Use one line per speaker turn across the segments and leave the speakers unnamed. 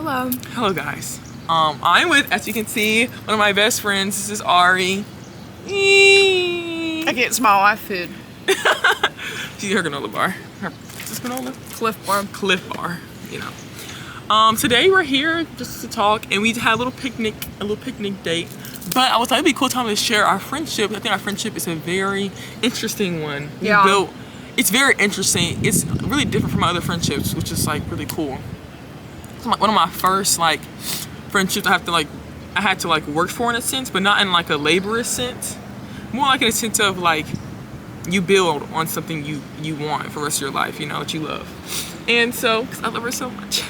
Hello.
Hello guys. I'm with, as you can see, one of my best friends. This is Ariiii.
I can't smile, I have food.
She's her granola bar. Is this granola? Cliff bar, you know. Today we're here just to talk, and we had a little picnic date. But I was like, it'd be a cool time to share our friendship. I think our friendship is a very interesting one. It's very interesting. It's really different from my other friendships, which is like really cool. It's like one of my first like friendships I had to work for in a sense, but not in like a laborious sense. More like in a sense of like you build on something you want for the rest of your life, you know, that you love. And so, because I love her so much.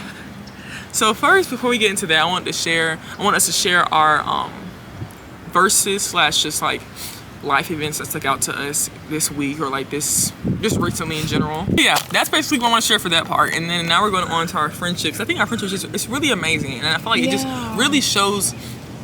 So first, before we get into that, I want us to share our verses / just like life events that stuck out to us this week or like just recently in general. Yeah, that's basically what I want to share for that part. And then now we're going on to our friendships. I think our friendships it's really amazing, and I feel like it just really shows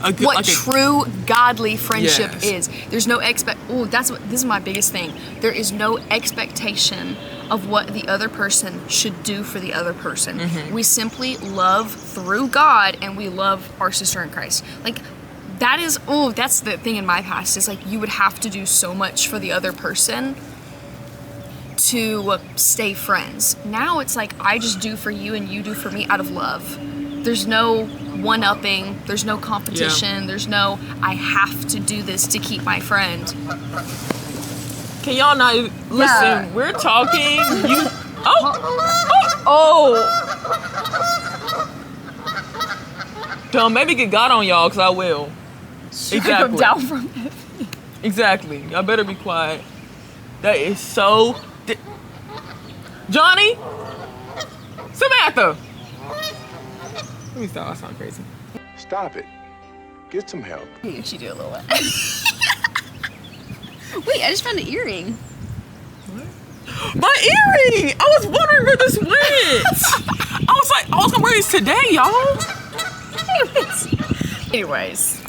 a good
what true godly friendship
Yes.
is. There's no this is my biggest thing. There is no expectation of what the other person should do for the other person. We simply love through God, and we love our sister in Christ. Like that's the thing in my past is like you would have to do so much for the other person to stay friends. Now it's like I just do for you and you do for me out of love. There's no one-upping, there's no competition, there's no I have to do this to keep my friend.
Can y'all not listen? We're talking. Don't maybe get God on y'all, cause I will. Exactly.
Down from it.
Exactly. Y'all better be quiet. That is so. Johnny, Samantha. Let me stop. I sound crazy.
Stop it. Get some help.
You should do a little bit.
Wait, I just found an earring.
What? My earring! I was wondering where this went. I was gonna wear these today, y'all.
Anyways.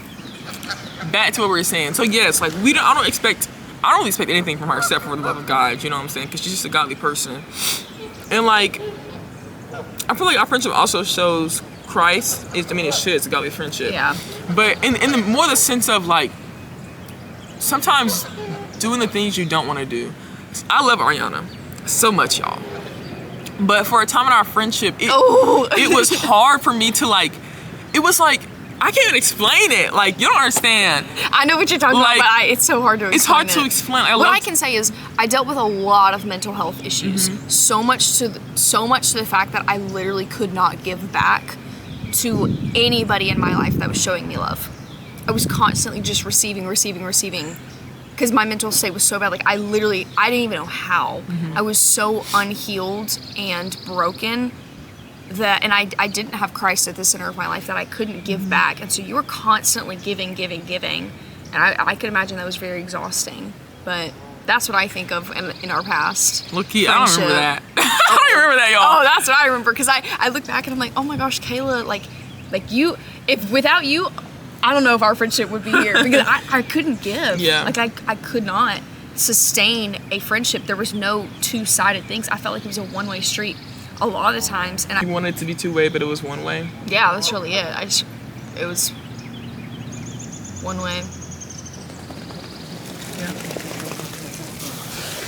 Back to what we were saying. So yes, like I don't expect anything from her except for the love of God. You know what I'm saying? Because she's just a godly person, and like I feel like our friendship also shows Christ. It's a godly friendship.
Yeah.
But in the more the sense of like sometimes doing the things you don't want to do. I love Ariana so much, y'all. But for a time in our friendship, it was hard for me to like. It was like I can't even explain it. Like you don't understand.
I know what you're talking about, but it's so hard to explain.
It's hard to explain.
What I can say is I dealt with a lot of mental health issues. So much to the fact that I literally could not give back to anybody in my life that was showing me love. I was constantly just receiving. Because my mental state was so bad. Like I didn't even know how. I was so unhealed and broken and I didn't have Christ at the center of my life that I couldn't give back. And so you were constantly giving. And I could imagine that was very exhausting. But that's what I think of in our past.
Look-y, I don't remember that. I don't remember that, y'all.
Oh, that's what I remember. Because I look back and I'm like, oh my gosh, Kayla, like you, if without you, I don't know if our friendship would be here. Because I couldn't give.
Yeah.
Like I could not sustain a friendship. There was no two-sided things. I felt like it was a one-way street a lot of times. And
You wanted it to be two-way, but it was one way.
Yeah, that's really it. It was one way.
Yeah.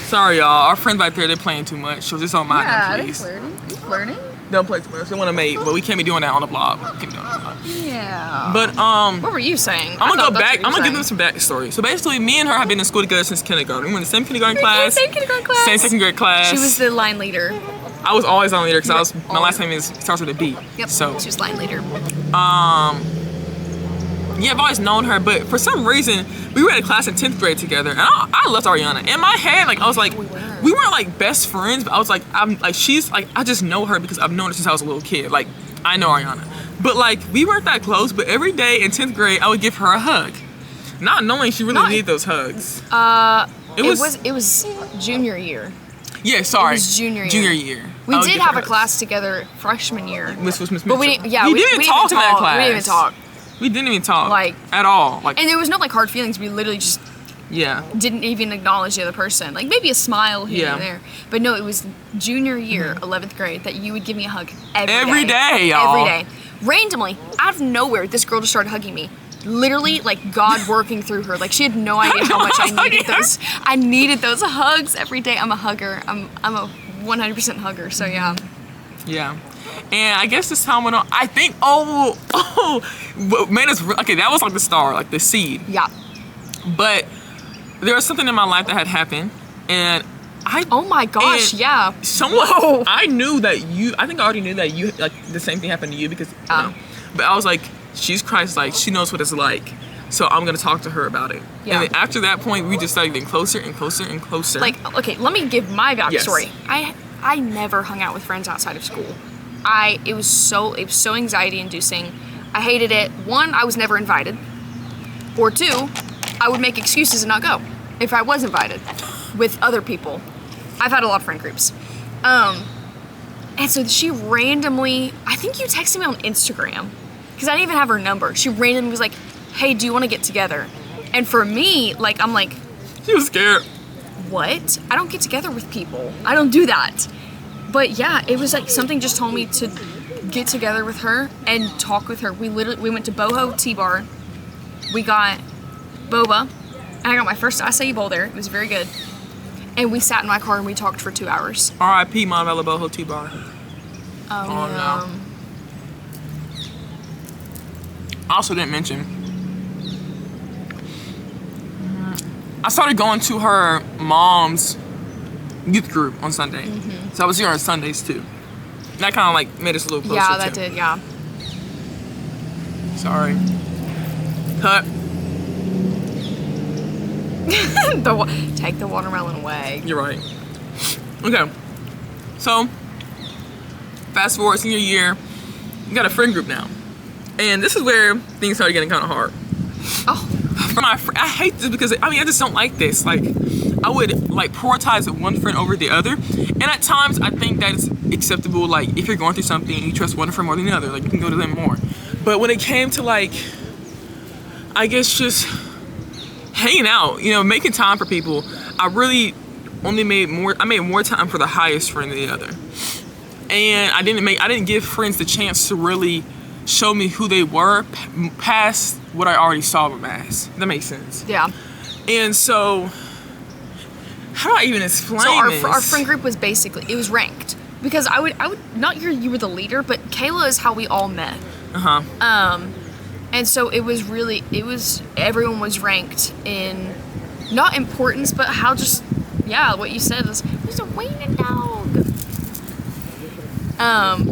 Sorry, y'all. Our friends back there, they're playing too much. So just don't mind them, please.
Flirting.
Don't play too much. They want to mate, but we can't be doing that on the blog.
Yeah.
But
what were you saying?
I'm gonna go back. I'm gonna give them some backstory. So basically, me and her have been in school together since kindergarten. We went in the same kindergarten class.
Same kindergarten class.
Same second grade class.
She was the line leader.
I was always line leader because my last name starts with a B.
Yep.
So
she was line leader.
Yeah, I've always known her, but for some reason, we were in a class in 10th grade together, and I loved Ariana. In my head, like I was like, we weren't like best friends, but I was like, she's like, I just know her because I've known her since I was a little kid. Like, I know Ariana, but like we weren't that close. But every day in 10th grade, I would give her a hug, not knowing she really needed those hugs.
It was junior year.
Yeah, sorry.
It was junior year.
Junior year.
We did have a class together freshman year.
Miss Mitchell.
But we didn't
even talk in that class.
We didn't even talk.
We didn't even talk.
Like
at all. Like
and there was no like hard feelings. We literally just didn't even acknowledge the other person. Like maybe a smile here and there. But no, it was junior year, 11th grade, that you would give me a hug every day,
y'all.
Every day. randomly, out of nowhere, this girl just started hugging me. Literally, like God working through her. Like she had no idea how much I needed those. I needed those hugs every day. I'm a hugger. I'm a 100% hugger. So yeah.
Yeah. And I guess this time went on. I think. What made us okay. That was like the star, like the seed.
Yeah.
But there was something in my life that had happened, and
oh my gosh, yeah.
Someone.
Whoa.
I knew that you. I think I already knew that you like the same thing happened to you because. You know, but I was like, she's Christ, like she knows what it's like, so I'm gonna talk to her about it.
Yeah.
And then after that point, we just started getting closer and closer and closer.
Like, okay, let me give my backstory.
Yes.
I never hung out with friends outside of school. It was so anxiety inducing. I hated it. One, I was never invited. Or two, I would make excuses and not go if I was invited with other people. I've had a lot of friend groups. And so she randomly, I think you texted me on Instagram, because I didn't even have her number. She randomly was like, hey, do you want to get together? And for me, like, I'm like,
she was scared.
what? I don't get together with people. I don't do that. But yeah, it was like something just told me to get together with her and talk with her. We went to Boho T-Bar. We got boba. And I got my first acai bowl there. It was very good. And we sat in my car and we talked for 2 hours.
R.I.P. Montebello Boho T-Bar.
Oh no.
I also didn't mention, I started going to her mom's youth group on Sunday. Mm-hmm. So I was here on Sundays too. That kind of like made us a little closer.
Yeah, that did, yeah.
Sorry. Cut.
Take the watermelon away.
You're right. Okay. So, fast forward senior year, we got a friend group now. And this is where things started getting kind of hard.
Oh.
I hate this because, I just don't like this. Like, I would, like, prioritize one friend over the other. And at times, I think that it's acceptable, like, if you're going through something and you trust one friend more than the other, like, you can go to them more. But when it came to, like, I guess just hanging out, making time for people, I really only made more time for the highest friend than the other. And I didn't give friends the chance to really show me who they were past what I already saw them as. That makes sense.
Yeah.
And so, how do I even explain this?
Our friend group was basically, it was ranked. Because I would not you were the leader, but Kayla is how we all met.
Uh-huh.
And so everyone was ranked in, not importance, but how just, yeah, what you said was, there's a waiting dog.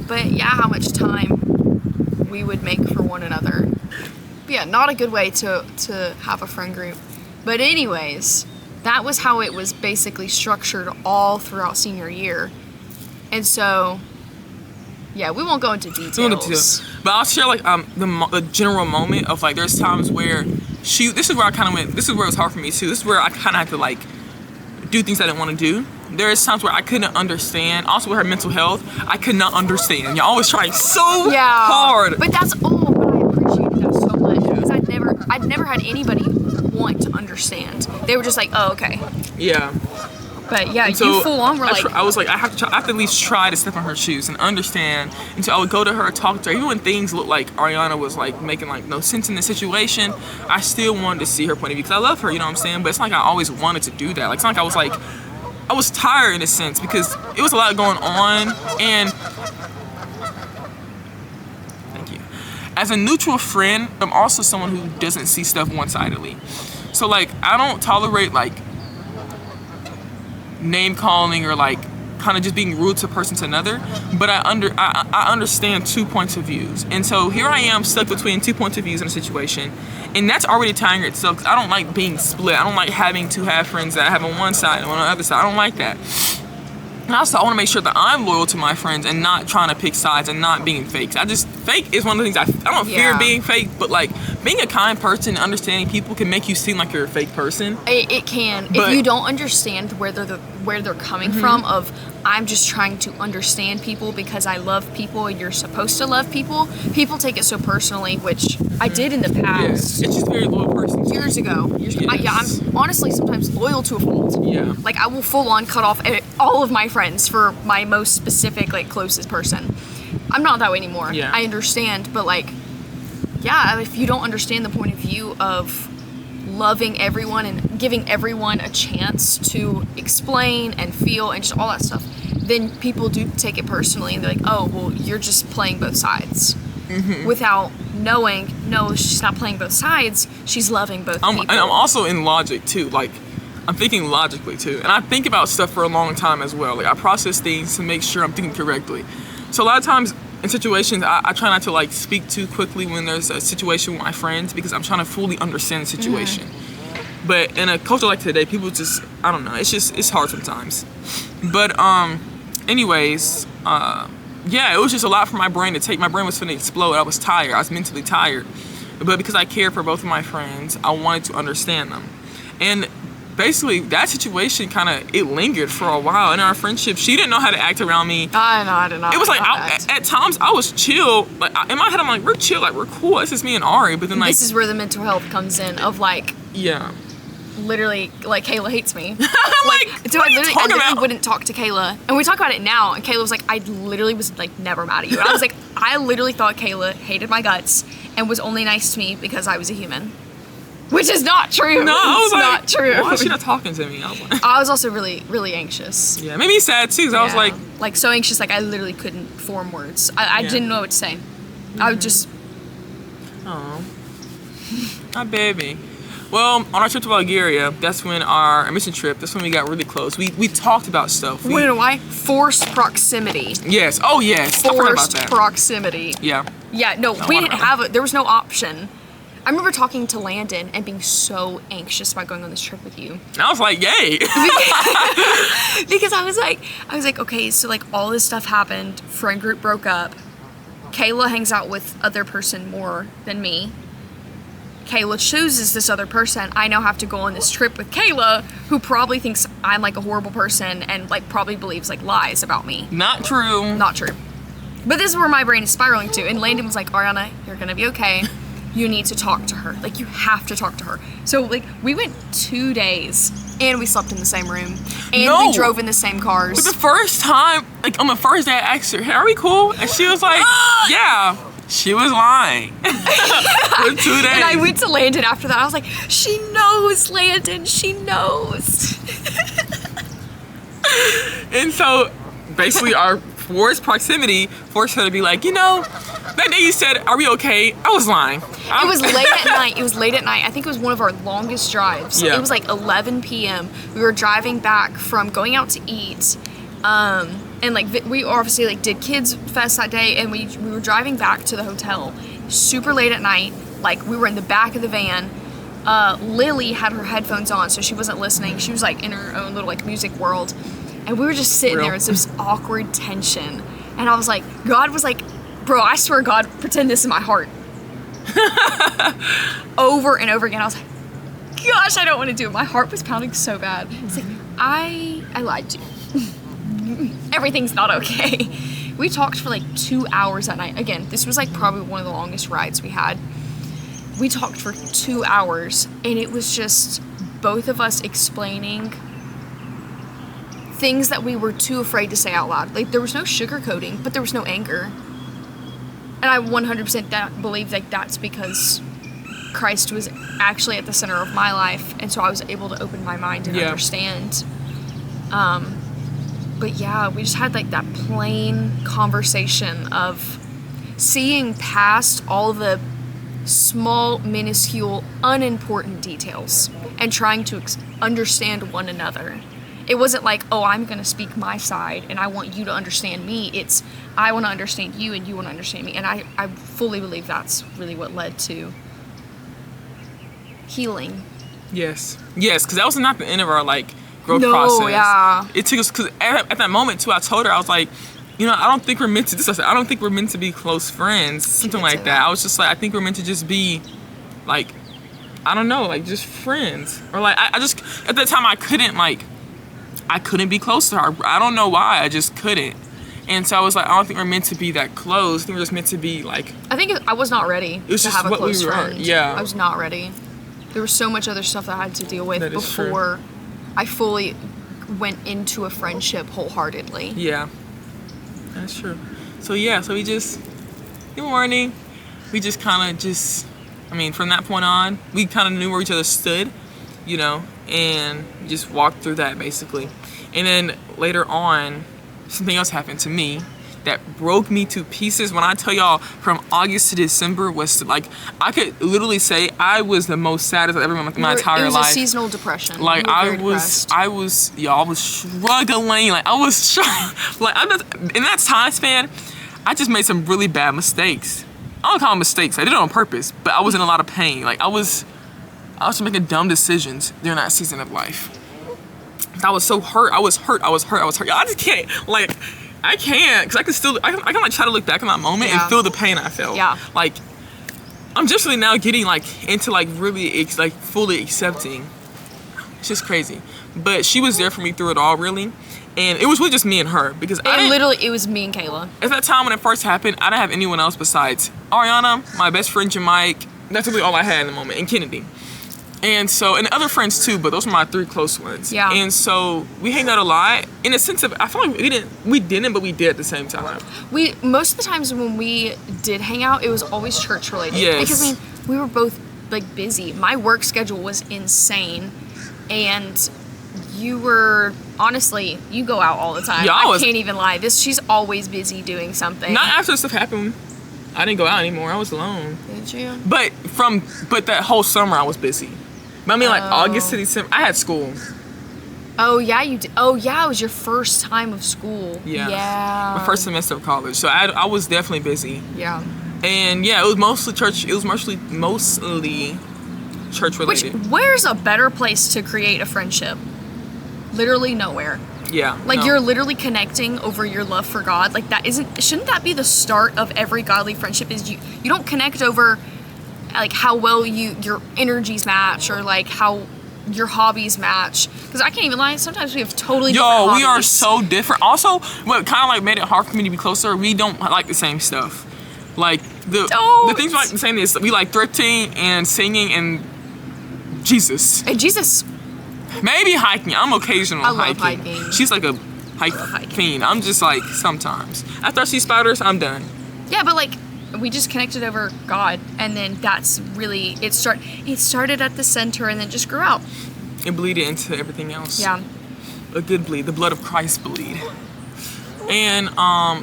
But yeah, how much time we would make for one another. But yeah, not a good way to have a friend group. But anyways, that was how it was basically structured all throughout senior year. And so, yeah, we won't go into details.
But I'll share like the general moment of like there's times where this is where it was hard for me too. This is where I kind of had to like do things I didn't want to do. There's times where I couldn't understand. Also with her mental health, I could not understand. Y'all always trying so hard.
But but I appreciated that so much because I'd never had anybody want to understand. They were just like, oh, okay.
Yeah.
But yeah, so you full on were like...
I was like, I have to at least try to step on her shoes and understand. And so I would go to her, talk to her. Even when things looked like Ariana was like making like no sense in the situation, I still wanted to see her point of view because I love her, you know what I'm saying? But it's not like I always wanted to do that. Like, it's not like I was tired in a sense because it was a lot going on. And thank you. As a neutral friend, I'm also someone who doesn't see stuff one-sidedly. So like, I don't tolerate like name calling or like kind of just being rude to a person to another, but I understand two points of views, and so here I am stuck between 2 points of views in a situation, and that's already tiring itself because I don't like being split. I don't like having to have friends that I have on one side and on the other side. I don't like that. And also I want to make sure that I'm loyal to my friends and not trying to pick sides and not being fake. Fake is one of the things I don't fear being fake, but like being a kind person and understanding people can make you seem like you're a fake person.
It can. But if you don't understand where they're coming from of, I'm just trying to understand people because I love people and you're supposed to love people take it so personally, which I did in the past.
Yes. It's just very loyal person.
Years ago.
Yes.
I'm honestly sometimes loyal to a fault.
Yeah.
Like I will full on cut off all of my friends for my most specific, like closest person. I'm not that way anymore.
Yeah.
I understand, but like, yeah, if you don't understand the point of view of loving everyone and giving everyone a chance to explain and feel and just all that stuff, then people do take it personally and they're like, oh, well, you're just playing both sides. Without knowing, no, she's not playing both sides, she's loving both people.
And I'm also in logic too, like, I'm thinking logically too. And I think about stuff for a long time as well. Like, I process things to make sure I'm thinking correctly. So a lot of times in situations, I try not to like speak too quickly when there's a situation with my friends because I'm trying to fully understand the situation. But in a culture like today, people just, I don't know, it's hard sometimes. But anyways, yeah, it was just a lot for my brain to take. My brain was finna explode. I was tired. I was mentally tired. But because I cared for both of my friends, I wanted to understand them. And basically, that situation it lingered for a while in our friendship. She didn't know how to act around me.
I did not.
It was like, at times, I was chill. Like, in my head, I'm like, we're chill. Like, we're cool. It's just me and Ari. But then, like...
This is where the mental health comes in of, like...
Yeah.
Literally, like, Kayla hates me.
Like,
so I literally wouldn't talk to Kayla. And we talk about it now, and Kayla was like, I literally was, like, never mad at you. And I was like, I literally thought Kayla hated my guts and was only nice to me because I was a human. Which is not true.
No, I was
not true.
Why is she not talking to me? I was like...
I was also really, really anxious.
Yeah, made me sad, too, because I was like...
Like, so anxious, like, I literally couldn't form words. I didn't know what to say. I would just...
Oh. My baby. Well, on our trip to Bulgaria, that's when our mission trip, that's when we got really close. We talked about stuff.
You know why? Forced proximity.
Yes. Oh, yes. I forgot about that.
Proximity.
Yeah.
Yeah, no, we didn't have it. There was no option. I remember talking to Landon and being so anxious about going on this trip with you.
And I was like, yay.
Because I was like, okay, so like all this stuff happened, friend group broke up. Kayla hangs out with other person more than me. Kayla chooses this other person. I now have to go on this trip with Kayla, who probably thinks I'm like a horrible person and like probably believes like lies about me.
Not true.
Not true. But this is where my brain is spiraling to. And Landon was like, Ariana, you're gonna be okay. You need to talk to her. Like, you have to talk to her. So like, we went 2 days and we slept in the same room and we drove in the same cars.
But the first time, like on the first day, I asked her, hey, are we cool? And she was like, yeah. She was lying. For 2 days.
And I went to Landon after that. I was like, she knows, Landon. She knows.
And so, basically, our forced proximity forced her to be like, you know, that day you said, are we okay? I was lying.
It was late at night. It was late at night. I think it was one of our longest drives.
Yeah.
It was like 11 p.m. We were driving back from going out to eat. And like we obviously like did kids fest that day, and we were driving back to the hotel super late at night. Like, we were in the back of the van. Lily had her headphones on, so she wasn't listening. She was like in her own little like music world, and we were just sitting there. It's this awkward tension, and I was like, God was like, bro, I swear God, pretend this in my heart. Over and over again. I was like, gosh, I don't want to do it. My heart was pounding so bad. It's like, I lied to you. Everything's not okay. We talked for like 2 hours that night. Again, this was like probably one of the longest rides we had. We talked for 2 hours, and it was just both of us explaining things that we were too afraid to say out loud. Like, there was no sugarcoating, but there was no anger. And I 100% believe like that's because Christ was actually at the center of my life, and so I was able to open my mind and understand. But yeah, we just had like that plain conversation of seeing past all the small, minuscule, unimportant details and trying to understand one another. It wasn't like, oh, I'm gonna speak my side and I want you to understand me. It's, I wanna understand you and you wanna understand me. And I fully believe that's really what led to healing.
Yes, because that was not the end of our like growth process.
Yeah.
It took us, because at that moment too, I told her, I was like, you know, I don't think we're meant to, this I said, I don't think we're meant to be close friends, something like that. I was just like, I think we're meant to just be like, I don't know, like just friends. Or like, I just, at that time I couldn't be close to her. I don't know why, I just couldn't. And so I was like, I don't think we're meant to be that close. I think we're just meant to be like,
I think I was not ready to have a close friend.
Yeah.
I was not ready. There was so much other stuff that I had to deal with before I fully went into a friendship wholeheartedly.
Yeah, that's true. So yeah, so we just, good morning. We just kind of just, I mean, from that point on, we kind of knew where each other stood, you know, and just walked through that basically. And then later on, something else happened to me that broke me to pieces. When I tell y'all, from August to December was like, I could literally say I was the most saddest I've ever been in my entire life.
It was a seasonal depression.
Like I was struggling. Like I was in that time span, I just made some really bad mistakes. I don't call them mistakes. I did it on purpose, but I was in a lot of pain. Like I was just making dumb decisions during that season of life. I was so hurt. I was hurt. I just can't, like, I can't, because I can like try to look back on that moment and feel the pain I felt.
Yeah.
Like, I'm just really now getting like into like really like fully accepting. It's just crazy. But she was there for me through it all, really. And it was really just me and her, because
it was me and Kayla.
At that time when it first happened, I didn't have anyone else besides Ariana, my best friend Jamike. That's really all I had in the moment, and Kennedy. And so, and other friends too, but those were my 3 close ones.
Yeah.
And so we hanged out a lot in a sense of, I feel like we didn't, but we did at the same time.
Most of the times when we did hang out, it was always church related.
Yes.
Because I mean, we were both like busy. My work schedule was insane, and you were, honestly, you go out all the time.
Yeah,
I can't even lie. She's always busy doing something.
Not after stuff happened. I didn't go out anymore. I was alone.
Did you?
But that whole summer I was busy. But I mean, like August to December, I had school.
Oh yeah, you did. Oh yeah, it was your first time of school.
Yeah. My first semester of college. So I was definitely busy.
Yeah.
And yeah, it was mostly church. It was mostly church related.
Where's a better place to create a friendship? Literally nowhere.
Yeah.
Like you're literally connecting over your love for God. Like shouldn't that be the start of every godly friendship? Is you don't connect over like how well your energies match, or like how your hobbies match. Because I can't even lie, sometimes we have totally different hobbies.
We are so different. Also, what kind of like made it hard for me to be closer, we don't like the same stuff. Like the things we like the same is we like thrifting and singing and Jesus.
And Jesus.
Maybe hiking. I'm occasional
I love hiking.
She's like a hike fiend. I'm just like sometimes. After I see spiders, I'm done.
Yeah, but like we just connected over God, and then that's really it started at the center and then just grew out.
It bleeded into everything else.
Yeah.
A good bleed, the blood of Christ bleed. And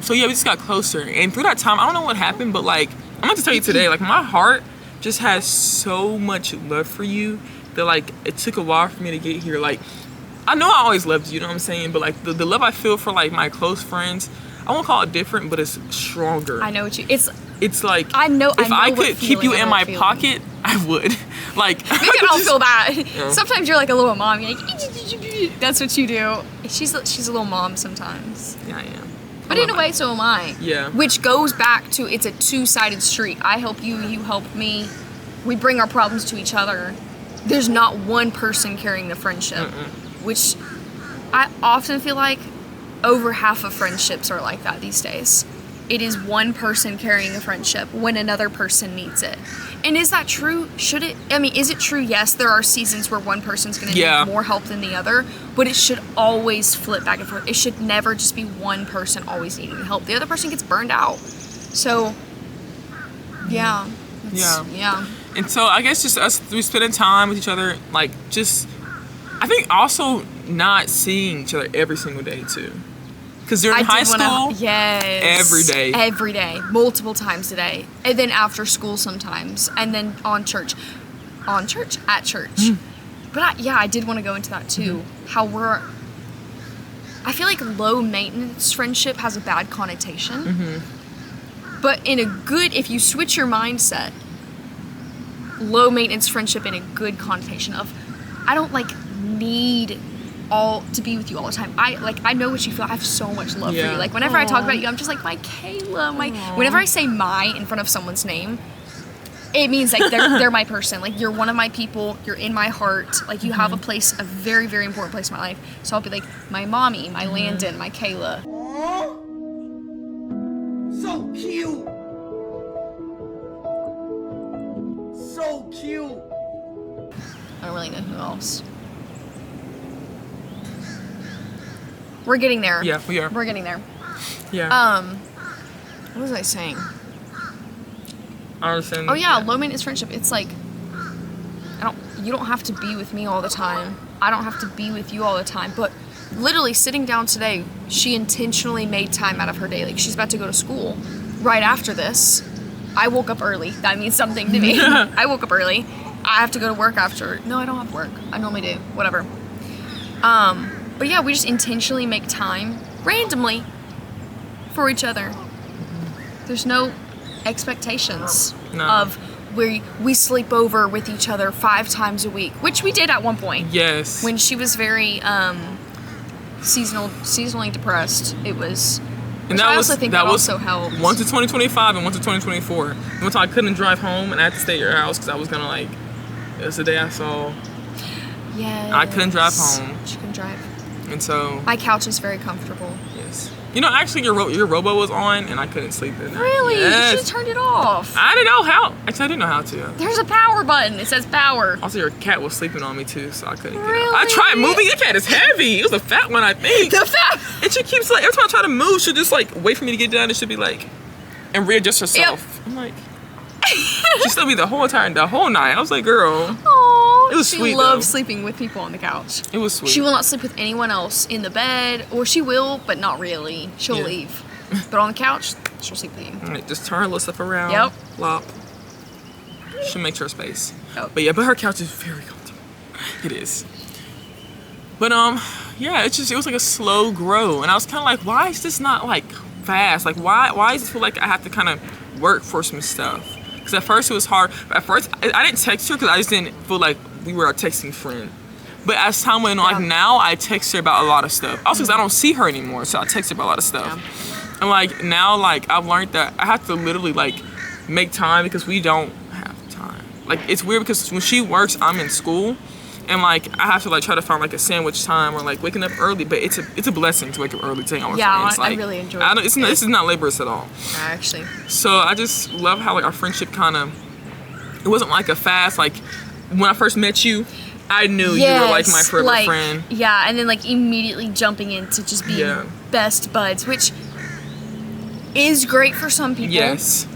so yeah, we just got closer. And through that time, I don't know what happened, but like I'm about to tell you today, like my heart just has so much love for you that like it took a while for me to get here. Like I know I always loved you, you know what I'm saying? But like the love I feel for like my close friends, I won't call it different, but it's stronger.
I know what you.
It's like
I know.
If I could keep you in my pocket, I would. Like
we can all feel that.
Yeah.
Sometimes you're like a little mom. You're like, that's what you do. She's a little mom sometimes.
Yeah, I am.
But in a way, so am I.
Yeah.
Which goes back to it's a two-sided street. I help you, you help me. We bring our problems to each other. There's not one person carrying the friendship, which I often feel like over half of friendships are like that these days. It is one person carrying a friendship when another person needs it. And is that true? Is it true? Yes, there are seasons where one person's going to need more help than the other, but it should always flip back and forth. It should never just be one person always needing help. The other person gets burned out. So, yeah. Yeah.
And so I guess just us through spending time with each other, like just, I think also not seeing each other every single day too. Because during high school, every day, multiple times a day, and then after school sometimes, and then at church. But I did want to go into that too. How I feel like low maintenance friendship has a bad connotation, but in a good, if you switch your mindset, low maintenance friendship in a good connotation of, I don't like need to be with you all the time. I know what you feel. I have so much love for you. Like whenever I talk about you, I'm just like my Kayla. Whenever I say my in front of someone's name, it means like they're my person. Like you're one of my people. You're in my heart. Like you have a place, a very very important place in my life. So I'll be like my mommy, my Landon, my Kayla.
Aww. So cute. So cute.
I don't really know who else. We're getting there.
Yeah, we are.
We're getting there.
Yeah.
What was I saying?
I understand.
Oh yeah, low maintenance friendship. It's like, you don't have to be with me all the time. I don't have to be with you all the time. But literally sitting down today, she intentionally made time out of her day. Like, she's about to go to school right after this. I woke up early. That means something to me. I woke up early. I have to go to work after. No, I don't have work. I normally do. Whatever. But yeah, we just intentionally make time randomly for each other. There's no expectations of we sleep over with each other 5 times a week, which we did at one point.
Yes.
When she was very seasonally depressed, it was.
And
I also think that also helped.
Once to 2025 and once to 2024. One time I couldn't drive home and I had to stay at your house because I was gonna like. It was the day I saw.
Yes.
I couldn't drive home.
She couldn't drive.
And so.
My couch is very comfortable.
Yes. You know, actually, your robo was on, and I couldn't sleep at night.
Really?
Yes.
You should have turned it off.
I didn't know how. Actually, I didn't know how to.
There's a power button. It says power.
Also, your cat was sleeping on me too, so I couldn't get
Really?
up. I tried moving. Your cat is heavy. It was a fat one, I think.
The fat.
And she keeps like every time I try to move, she'll just like wait for me to get down. And she'll be like, and readjust herself. Yep. I'm like, she still be the whole night. I was like, girl.
Aww.
It was
she
sweet.
She loves
though.
sleeping with people on the couch.
It was sweet.
She will not sleep with anyone else in the bed, or she will, but not really. She'll leave. But on the couch, she'll sleep with you.
Right, just turn her little stuff around.
Yep.
Flop. She makes her space.
Yep.
But yeah, her couch is very comfortable. It is. But yeah, it was like a slow grow, and I was kind of like, why is this not like fast? Like, why does it feel like I have to kind of work for some stuff? Because at first it was hard. At first, I didn't text her because I just didn't feel like we were a texting friend. But as time went on, like now I text her about a lot of stuff. Also because I don't see her anymore, so I text her about a lot of stuff. Yeah. And like now, like I've learned that I have to literally like make time because we don't have time. Like it's weird because when she works, I'm in school. And like I have to like try to find like a sandwich time or like waking up early, but it's a blessing to wake up early to hang out with friends. Like,
I really enjoy
it. This is not laborious at all.
Actually.
So I just love how like our friendship kind of, it wasn't like a fast, like when I first met you, I knew you were like my forever friend.
Yeah, and then like immediately jumping into just being best buds, which is great for some people.
Yes.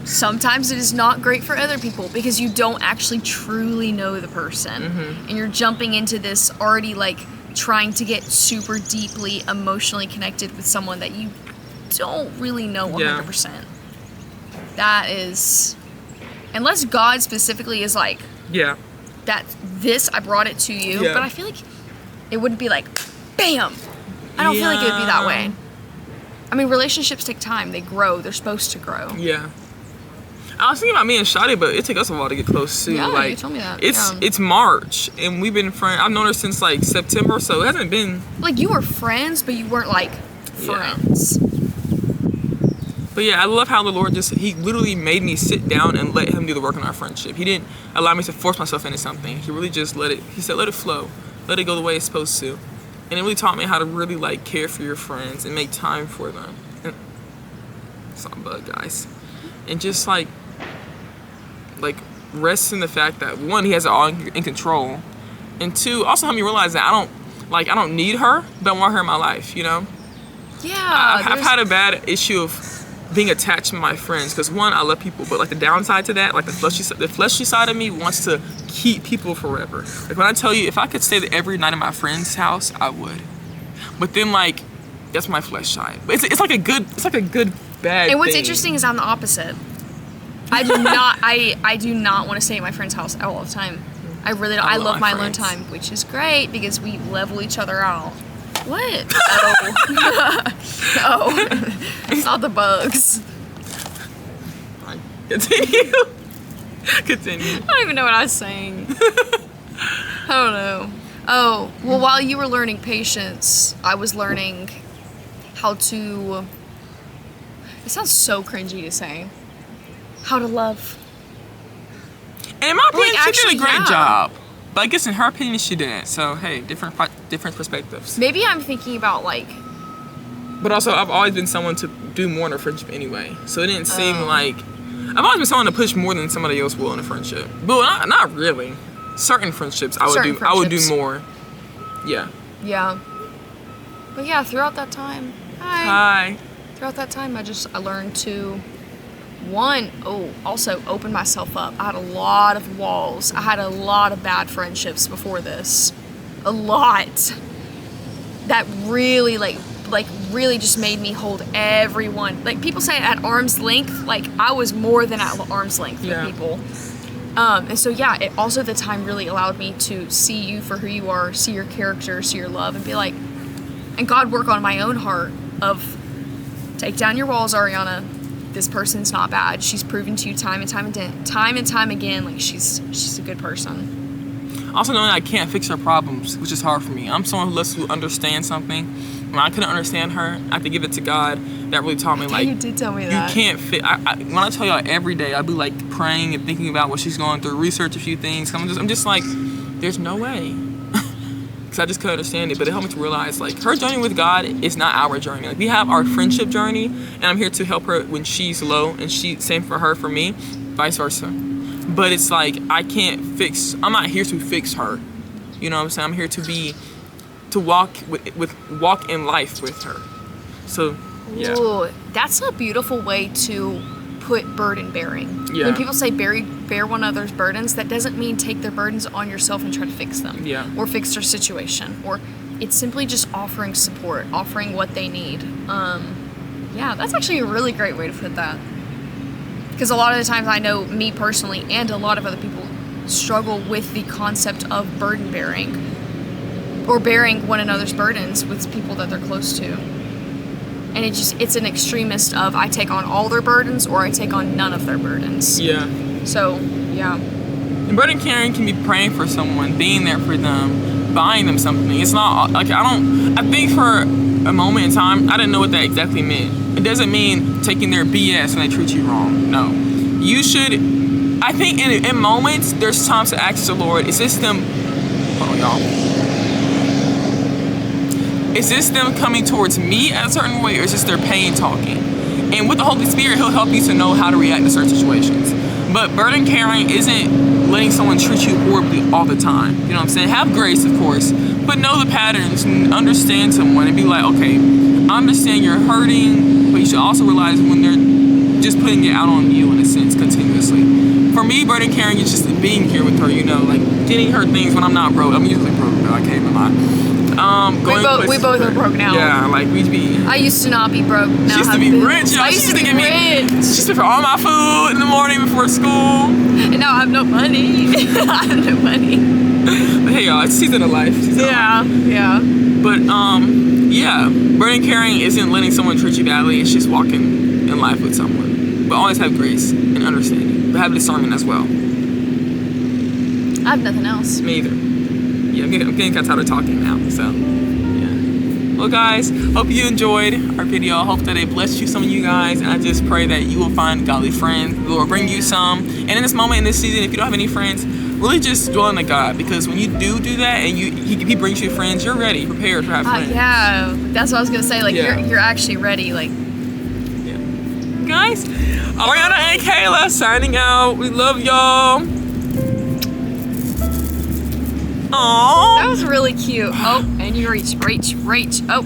Sometimes it is not great for other people because you don't actually truly know the person. Mm-hmm. And you're jumping into this already like trying to get super deeply emotionally connected with someone that you don't really know 100%. Yeah. That is, unless God specifically is like, that this, I brought it to you, but I feel like it wouldn't be like, bam. I don't feel like it would be that way. I mean, relationships take time. They grow. They're supposed to grow.
Yeah. I was thinking about me and Shadi, but it took us a while to get close too.
Yeah,
like,
you told me that.
It's March, and we've been friends. I've known her since like September, so it hasn't been.
Like you were friends, but you weren't like friends.
But yeah, I love how the Lord He literally made me sit down and let Him do the work on our friendship. He didn't allow me to force myself into something. He really just He said, let it flow, let it go the way it's supposed to, and it really taught me how to really like care for your friends and make time for them. And it's not a bug, guys, and just like rest in the fact that one, He has it all in control, and two, also help me realize that I don't need her, but I want her in my life, you know?
Yeah.
I've had a bad issue of being attached to my friends because one, I love people, but like the downside to that, like the fleshy side of me wants to keep people forever. Like when I tell you, if I could stay there every night at my friend's house, I would. But then like, that's my flesh side. But it's like a good bad.
And what's
thing.
interesting is I'm the opposite. I do not. I do not want to stay at my friend's house all the time. I really don't. I love my alone time, which is great because we level each other out. What? Oh, it's not the bugs.
Continue. Continue.
I don't even know what I was saying. I don't know. Oh, well, while you were learning patience, I was learning how to. It sounds so cringy to say. How to love.
And in my opinion, she did a great job. But I guess in her opinion, she didn't. So, hey, different perspectives.
Maybe I'm thinking about, like...
But also, I've always been someone to do more in a friendship anyway. So it didn't seem like... I've always been someone to push more than somebody else will in a friendship. But not really. Certain friendships, I would do more. Yeah.
Yeah. But yeah, throughout that time...
Hi.
throughout that time. I learned to also open myself up. I had a lot of walls. I had a lot of bad friendships before this. A lot. That really like really just made me hold everyone. Like people say at arm's length, like I was more than at arm's length with people. And so yeah, it also the time really allowed me to see you for who you are, see your character, see your love, and be like, and God work on my own heart of take down your walls, Ariana. This person's not bad. She's proven to you time and time again, like she's a good person.
Also knowing I can't fix her problems, which is hard for me. I'm someone who loves to understand something. When I couldn't understand her, I had to give it to God. That really taught me, like,
you did tell me that.
You can't fit. When I tell y'all every day, I'd be like praying and thinking about what she's going through, research a few things. I'm just like, there's no way, because I just couldn't understand it. But it helped me to realize, like, her journey with God is not our journey. Like, we have our friendship journey, and I'm here to help her when she's low, and same for her, for me, vice versa. But it's like I'm not here to fix her. You know what I'm saying? I'm here to walk walk in life with her. So yeah.
Ooh, that's a beautiful way to put burden bearing.
Yeah.
When people say bear one another's burdens, that doesn't mean take their burdens on yourself and try to fix them.
Yeah.
Or fix their situation. Or it's simply just offering support, offering what they need. Yeah, that's actually a really great way to put that. Because a lot of the times I know me personally and a lot of other people struggle with the concept of burden bearing or bearing one another's burdens with people that they're close to. And it's an extremist of I take on all their burdens or I take on none of their burdens.
Yeah.
So, yeah.
And burden carrying can be praying for someone, being there for them, buying them something. It's not like I think for a moment in time, I didn't know what that exactly meant. It doesn't mean taking their BS when they treat you wrong. No. You should, I think in moments, there's times to ask the Lord, is this them, hold on y'all. Is this them coming towards me a certain way, or is this their pain talking? And with the Holy Spirit, He'll help you to know how to react to certain situations. But burden carrying isn't letting someone treat you horribly all the time. You know what I'm saying? Have grace, of course, but know the patterns and understand someone and be like, okay, I understand you're hurting, but you should also realize when they're just putting it out on you in a sense continuously. For me, burden carrying is just being here with her, you know, like getting her things when I'm not broke. I'm usually broke, but I can't lie.
We both are broke now.
Yeah, like we'd be.
I used to not be broke. Now
She used to be rich. She used to give me. She used to pay for all my food in the morning before school.
And now I have no money. I have no money.
But hey, y'all, it's season of life.
Yeah.
But yeah, burden carrying isn't letting someone treat you badly. It's just walking in life with someone. But always have grace and understanding. But have discernment as well.
I have nothing else.
Me either. Yeah, I'm getting kind of tired of talking now, so yeah. Well, guys, hope you enjoyed our video. I hope that it blessed you, some of you guys, and I just pray that you will find godly friends. The Lord bring you some. And in this moment, in this season, if you don't have any friends, really just dwell into God, because when you do that and He brings you friends, you're ready, prepared to have friends.
Yeah, that's what I was gonna say. Like you're actually ready. Like,
yeah. Guys, Ariana and Kayla signing out. We love y'all. Aww.
That was really cute. Oh, and you reach. Oh.